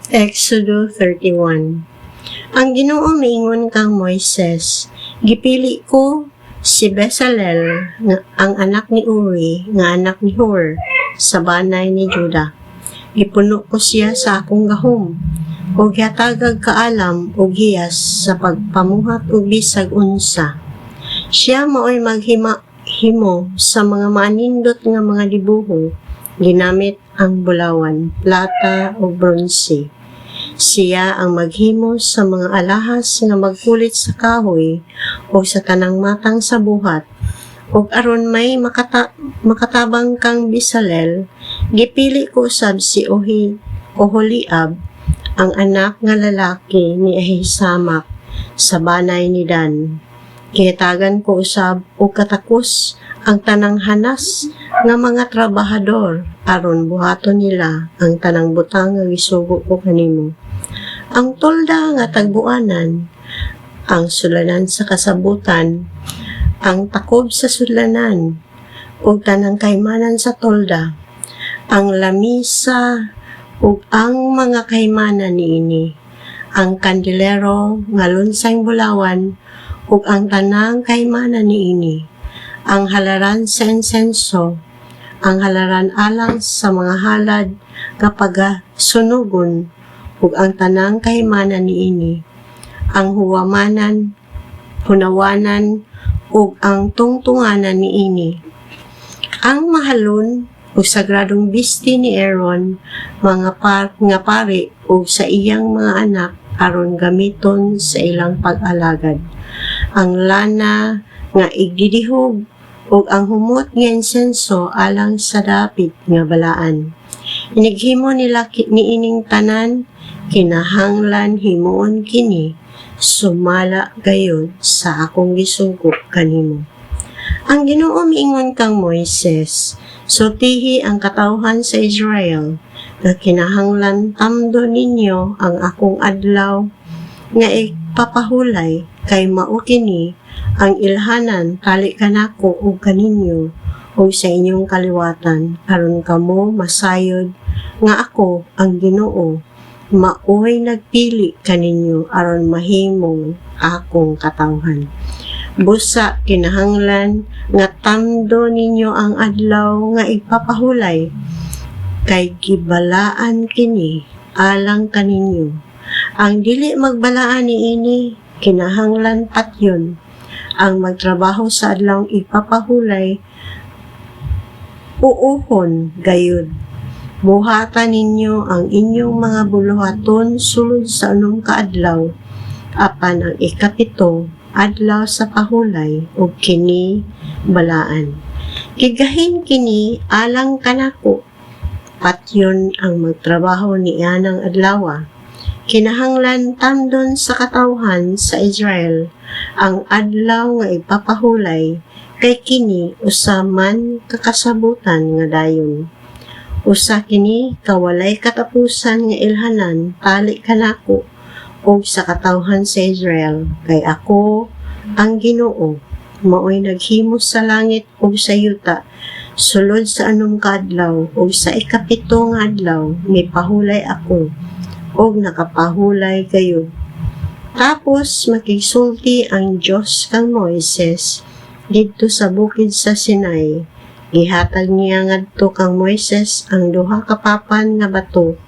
Exodo 31. Ang Ginoo miingon kang Moises, gipili ko si Bezalel nga ang anak ni Uri nga anak ni Hur sa banay ni Juda. Gipuno ko siya sa akong gahom ug gihatagag kaalam ug hiyas sa pagpamuhat ug bisag unsa. Siya maoy maghimo sa mga manindot nga mga dibuho ginamit ang bulawan, plata ug bronze. Siya ang maghimo sa mga alahas nga magkulit sa kahoy o sa tanang matang sa buhat. Ug aron may makatabang kang Bezalel, gipili ko usab si Oholiab, ang anak nga lalaki ni Ahisamak sa banay ni Dan. Kihatagan ko usab og katakos ang tanang hanas nga mga trabahador aron buhaton nila ang tanang butang nga gisugo ko kanimo. Ang tolda nga tagbuanan, ang sulanan sa kasabutan, ang takob sa sulanan, ug tanang kaymanan sa tolda, ang lamisa ug ang mga kaymanan niini, ang kandelero nga lunsang bulawan ug ang tanang kaymanan niini, ang halaran sa insenso, ang halaran alang sa mga halad nga pagasunugon ug ang tanang kaymanan niini, ang hunawanan ug ang tungtunganan niini, ang mahalon ug sagradong bisti ni Aaron, nga pari ug sa iyang mga anak aron gamiton sa ilang pag-alagad, ang lana nga igdidihog ug ang humot nga insenso alang sa dapit nga balaan. Inighimo nila niining tanan, kinahanglan himuon kini sumala gayud sa akong gisugo kanimo. Ang Ginoo miingon kang Moises, sultihi ang katawhan sa Israel nga kinahanglan tamdo ninyo ang akong adlaw nga ipapahulay kay mao kini ang ilhanan tali kanako ug kaninyo o sa inyong kaliwatan aron kamo masayod nga ako ang Ginoo maoy nagpili kaninyo aron mahimong akong katawhan. Busa kinahanglan nga tamdo ninyo ang adlaw nga ipapahulay kay gibalaan kini alang kaninyo. Ang dili magbalaan niini kinahanglan patyon. Ang magtrabaho sa adlaw ipapahulay uuhon gayud. Buhatan ninyo ang inyong mga buluhaton sulod sa anong kaadlaw, apan ang ikapito adlaw sa pahulay ug kini balaan. Kigahin kini alang kanako, patyon ang magtrabaho ni anang adlaw. Kinahanglan tamdon sa katawhan sa Israel ang adlaw nga ipapahulay kay kini usa man kakasabutan nga dayon. Usa kini kawalay katapusan nga ilhanan tali kanako ug sa katawhan sa Israel kay ako ang Ginoo maoy naghimo sa langit ug sa yuta sulod sa anong kaadlaw ug sa ikapito nga adlaw may pahulay ako ug nakapahulay kayo. Tapos makigsulti ang Dios kang Moises didto sa bukid sa Sinai. Gihatag niya ngadto kang Moises ang duha ka papan nga bato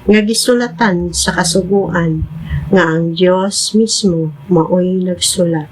nga gisulatan sa kasuguan nga ang Dios mismo maoy nagsulat.